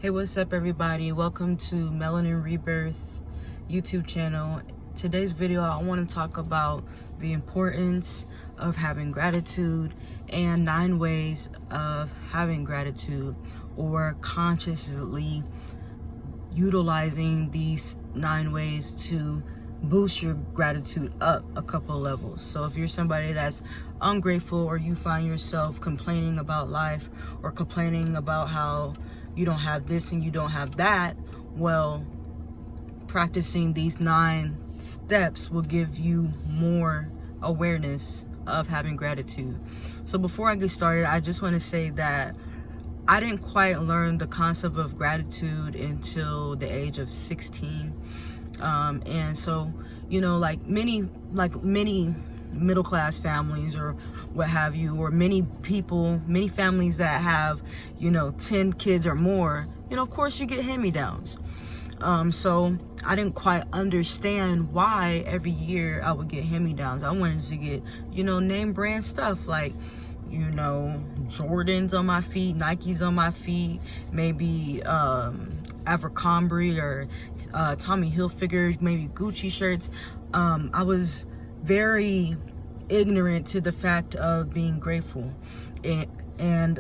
Hey, what's up everybody? Welcome to Melanin Rebirth YouTube channel. Today's video, I want to talk about the importance of having gratitude and 9 ways of having gratitude, or consciously utilizing these 9 ways to boost your gratitude up a couple levels. So if you're somebody that's ungrateful, or you find yourself complaining about life, or complaining about how you don't have this and you don't have that, well, practicing these 9 steps will give you more awareness of having gratitude. So before I get started, I just want to say that I didn't quite learn the concept of gratitude until the age of 16. And so, you know, like many middle class families or what have you, or many families that have, 10 kids or more, of course you get hand-me-downs. So I didn't quite understand why every year I would get hand-me-downs. I wanted to get, name brand stuff like, Jordans on my feet, Nikes on my feet, maybe Abercrombie or Tommy Hilfiger, maybe Gucci shirts. I was very ignorant to the fact of being grateful, and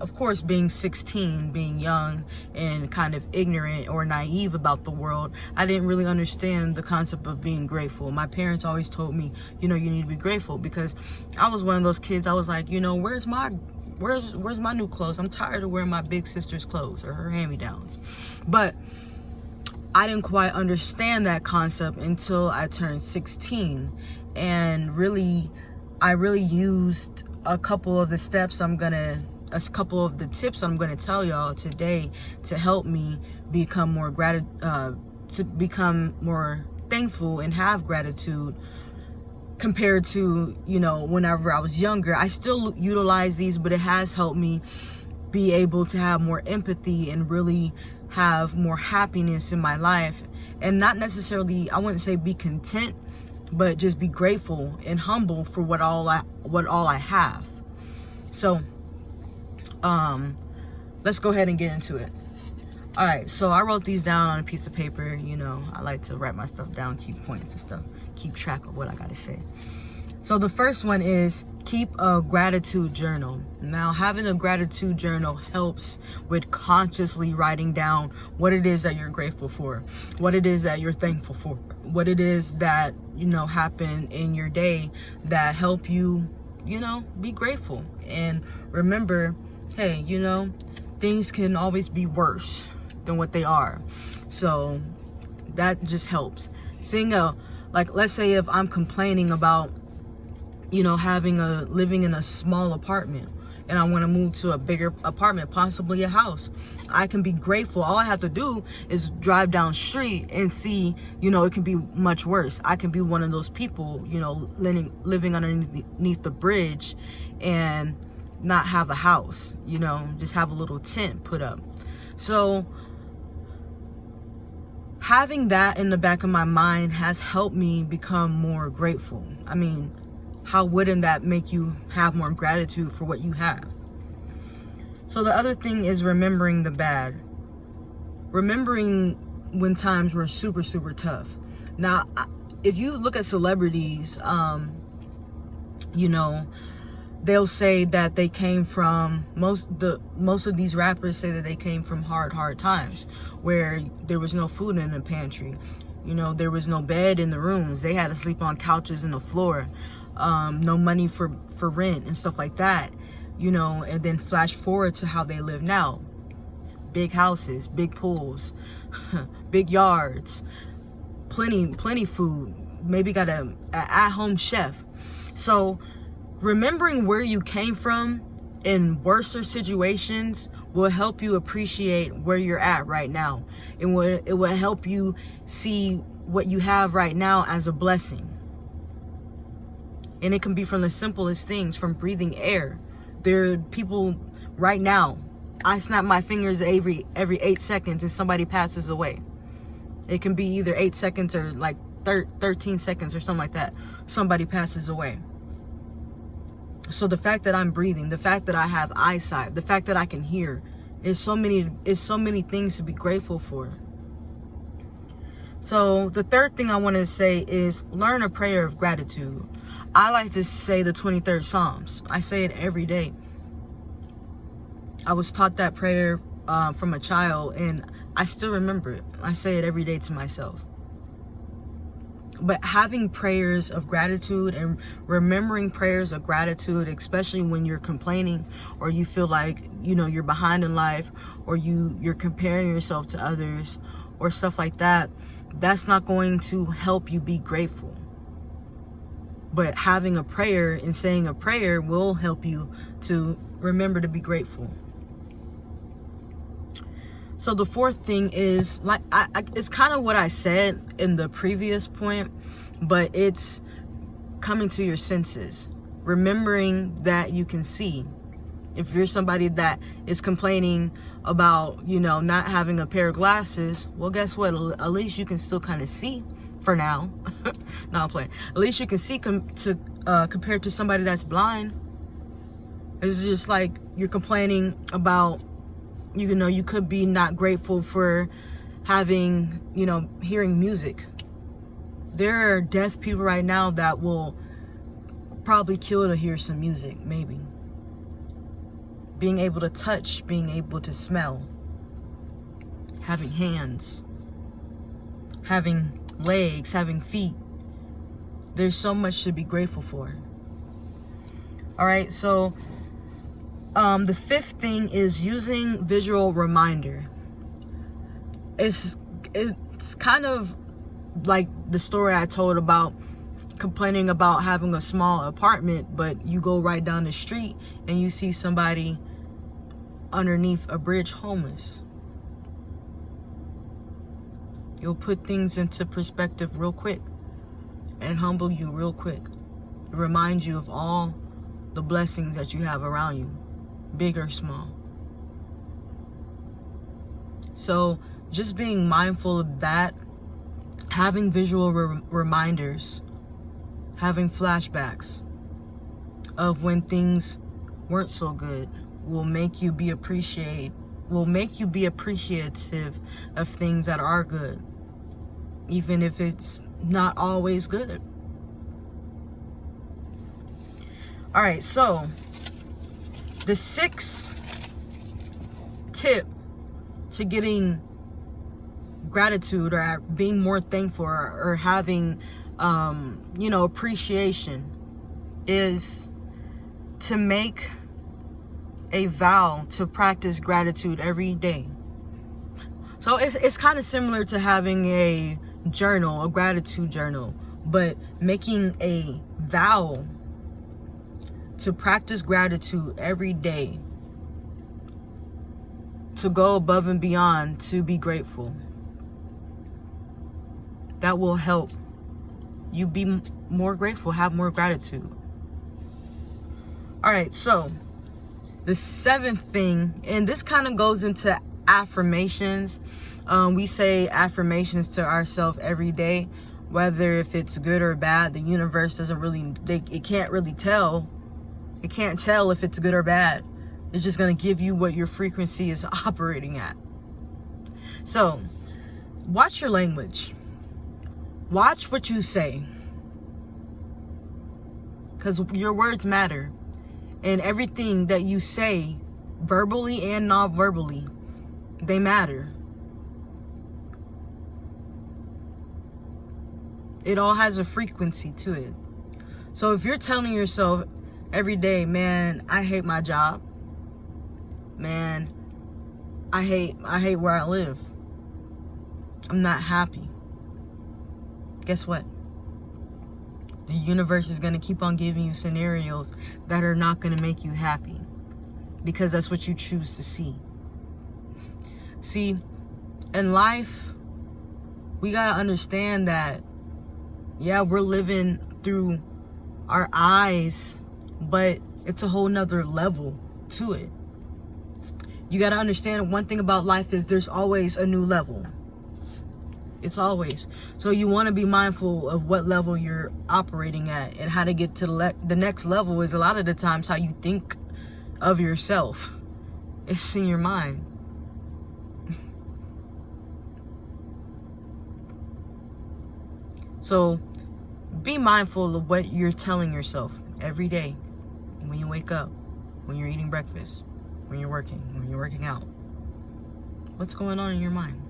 of course, being 16, being young and kind of ignorant or naive about the world, I didn't really understand the concept of being grateful. My parents always told me, you need to be grateful, because I was one of those kids. I was like, where's my new clothes? I'm tired of wearing my big sister's clothes or her hand-me-downs. But I didn't quite understand that concept until I turned 16, and I really used a couple of the tips I'm gonna tell y'all today to help me become more thankful and have gratitude, compared to whenever I was younger. I still utilize these, but it has helped me be able to have more empathy and really have more happiness in my life, and not necessarily, I wouldn't say be content, but just be grateful and humble for what all I have. So let's go ahead and get into it. All right, so I wrote these down on a piece of paper. I like to write my stuff down, keep points and stuff, keep track of what I gotta say. So the first one is keep a gratitude journal. Now, having a gratitude journal helps with consciously writing down what it is that you're grateful for, what it is that you're thankful for, what it is that, happened in your day that help you, be grateful. And remember, hey, things can always be worse than what they are. So that just helps. Let's say if I'm complaining about, living in a small apartment, and I want to move to a bigger apartment, possibly a house, I can be grateful. All I have to do is drive down the street and see, it can be much worse. I can be one of those people, living underneath the bridge and not have a house, just have a little tent put up. So having that in the back of my mind has helped me become more grateful. I mean, how wouldn't that make you have more gratitude for what you have? So the other thing is remembering the bad. Remembering when times were super, super tough. Now, if you look at celebrities, they'll say that they came from, most of these rappers say that they came from hard times, where there was no food in the pantry. There was no bed in the rooms. They had to sleep on couches in the floor. No money for rent and stuff like that, and then flash forward to how they live now. Big houses, big pools, big yards, plenty food, maybe got a at-home chef. So remembering where you came from in worser situations will help you appreciate where you're at right now. It will help you see what you have right now as a blessing. And it can be from the simplest things, from breathing air. There are people right now, I snap my fingers every 8 seconds and somebody passes away. It can be either 8 seconds or like 13 seconds or something like that. Somebody passes away. So the fact that I'm breathing, the fact that I have eyesight, the fact that I can hear, is so many things to be grateful for. So the third thing I want to say is learn a prayer of gratitude. I like to say the 23rd Psalms. I say it every day. I was taught that prayer from a child, and I still remember it. I say it every day to myself. But having prayers of gratitude and remembering prayers of gratitude, especially when you're complaining or you feel like, you're behind in life, or you're comparing yourself to others or stuff like that, that's not going to help you be grateful. But having a prayer and saying a prayer will help you to remember to be grateful. So the fourth thing is, it's kind of what I said in the previous point, but it's coming to your senses. Remembering that you can see. If you're somebody that is complaining about, not having a pair of glasses, well, guess what? At least you can still kind of see for now. No, I'm playing. At least you can see compared to somebody that's blind. It's just like you're complaining about, you could be not grateful for having, hearing music. There are deaf people right now that will probably kill to hear some music, maybe. Being able to touch, being able to smell, having hands, having legs, having feet. There's so much to be grateful for. All right, so the fifth thing is using visual reminder. It's kind of like the story I told about complaining about having a small apartment, but you go right down the street and you see somebody underneath a bridge homeless. You'll put things into perspective real quick and humble you real quick. It reminds you of all the blessings that you have around you, big or small. So just being mindful of that, having visual reminders, having flashbacks of when things weren't so good will make you be appreciative of things that are good, even if it's not always good. All right, so the sixth tip to getting gratitude or being more thankful or having appreciation is to make a vow to practice gratitude every day. So it's kind of similar to having a journal, a gratitude journal, but making a vow to practice gratitude every day, to go above and beyond, to be grateful. That will help you be more grateful, have more gratitude. All right, so the seventh thing, and this kind of goes into affirmations. We say affirmations to ourselves every day, whether if it's good or bad. The universe it can't really tell. It can't tell if it's good or bad. It's just going to give you what your frequency is operating at. So, watch your language. Watch what you say. Because your words matter. And everything that you say, verbally and non-verbally, they matter. It all has a frequency to it. So if you're telling yourself every day, man, I hate my job. Man, I hate where I live. I'm not happy. Guess what? The universe is going to keep on giving you scenarios that are not going to make you happy, because that's what you choose to see. See, in life, we got to understand that, yeah, we're living through our eyes, but it's a whole nother level to it. You got to understand one thing about life is there's always a new level. It's always. So you want to be mindful of what level you're operating at, and how to get to the next level is a lot of the times how you think of yourself. It's in your mind. So be mindful of what you're telling yourself every day, when you wake up, when you're eating breakfast, when you're working out. What's going on in your mind?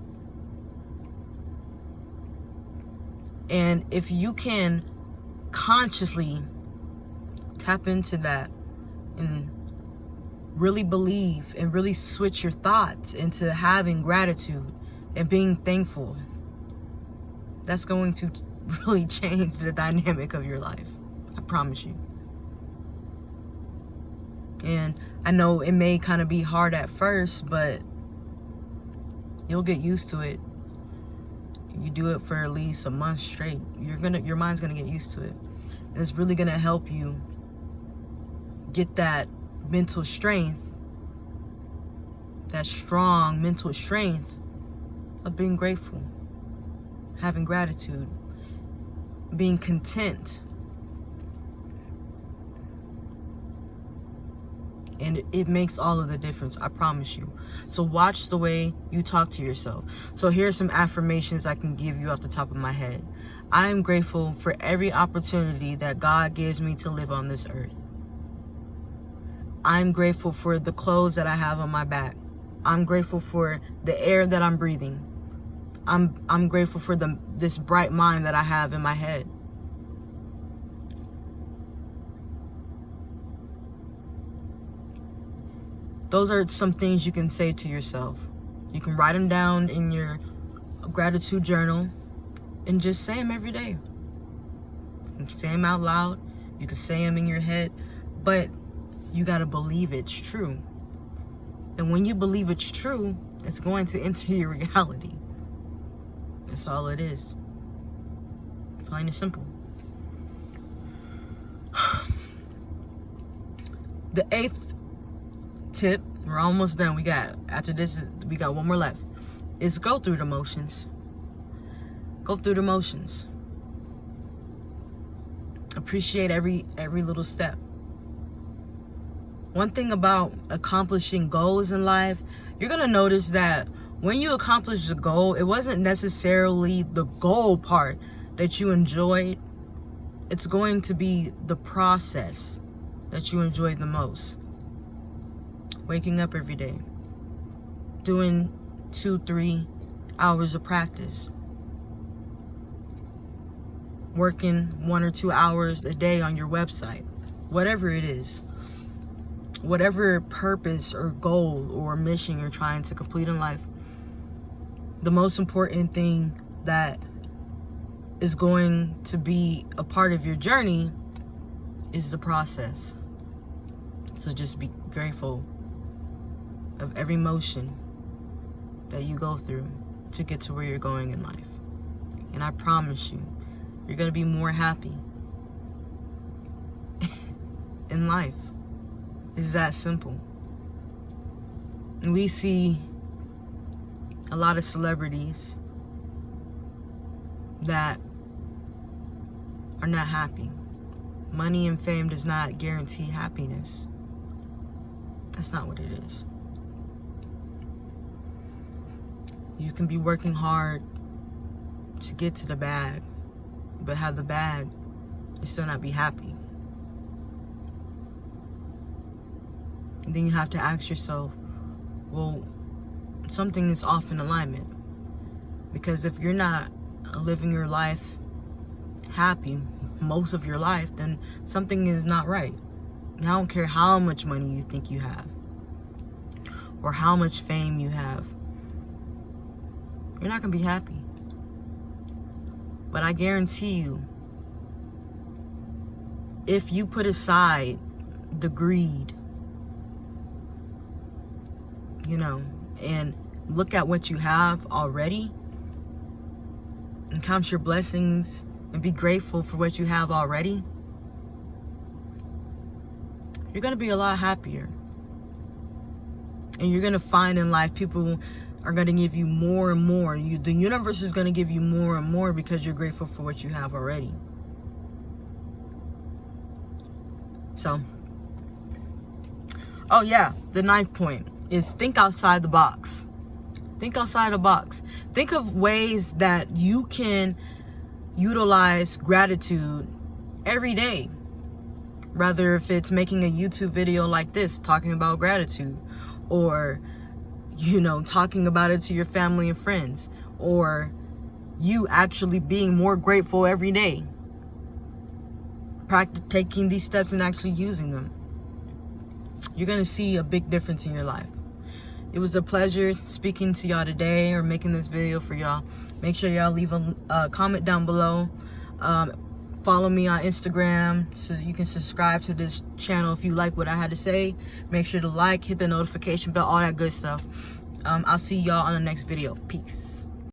And if you can consciously tap into that and really believe and really switch your thoughts into having gratitude and being thankful, that's going to really change the dynamic of your life. I promise you. And I know it may kind of be hard at first, but you'll get used to it. You do it for at least a month straight, your mind's gonna get used to it. And it's really gonna help you get that mental strength, that strong mental strength of being grateful, having gratitude, being content. And it makes all of the difference, I promise you. So watch the way you talk to yourself. So here's some affirmations I can give you off the top of my head. I am grateful for every opportunity that God gives me to live on this earth. I'm grateful for the clothes that I have on my back. I'm grateful for the air that I'm breathing. I'm grateful for this bright mind that I have in my head. Those are some things you can say to yourself. You can write them down in your gratitude journal and just say them every day. You can say them out loud. You can say them in your head. But you got to believe it's true. And when you believe it's true, it's going to enter your reality. That's all it is. Plain and simple. The 8th tip, we're almost done. We got one more left. Is go through the motions. Go through the motions. Appreciate every little step. One thing about accomplishing goals in life, you're gonna notice that when you accomplish the goal, it wasn't necessarily the goal part that you enjoyed. It's going to be the process that you enjoyed the most. Waking up every day, doing 2-3 hours of practice, working 1 or 2 hours a day on your website, whatever it is, whatever purpose or goal or mission you're trying to complete in life. The most important thing that is going to be a part of your journey is the process. So just be grateful of every motion that you go through to get to where you're going in life. And I promise you, you're going to be more happy in life. It's that simple. And we see a lot of celebrities that are not happy. Money and fame does not guarantee happiness. That's not what it is. You can be working hard to get to the bag, but have the bag and still not be happy. And then you have to ask yourself, well, something is off in alignment. Because if you're not living your life happy most of your life, then something is not right. And I don't care how much money you think you have or how much fame you have. You're not going to be happy. But I guarantee you, if you put aside the greed, and look at what you have already and count your blessings and be grateful for what you have already, you're going to be a lot happier. And you're going to find in life people are going to give you more and more. The universe is going to give you more and more because you're grateful for what you have already. So, oh yeah, the 9th point is think outside the box. Think outside the box. Think of ways that you can utilize gratitude every day. Rather if it's making a YouTube video like this, talking about gratitude, or, you know, talking about it to your family and friends, or you actually being more grateful every day. Taking these steps and actually using them. You're going to see a big difference in your life. It was a pleasure speaking to y'all today, or making this video for y'all. Make sure y'all leave a comment down below. Follow me on Instagram so you can subscribe to this channel if you like what I had to say. Make sure to like, hit the notification bell, all that good stuff. I'll see y'all on the next video. Peace.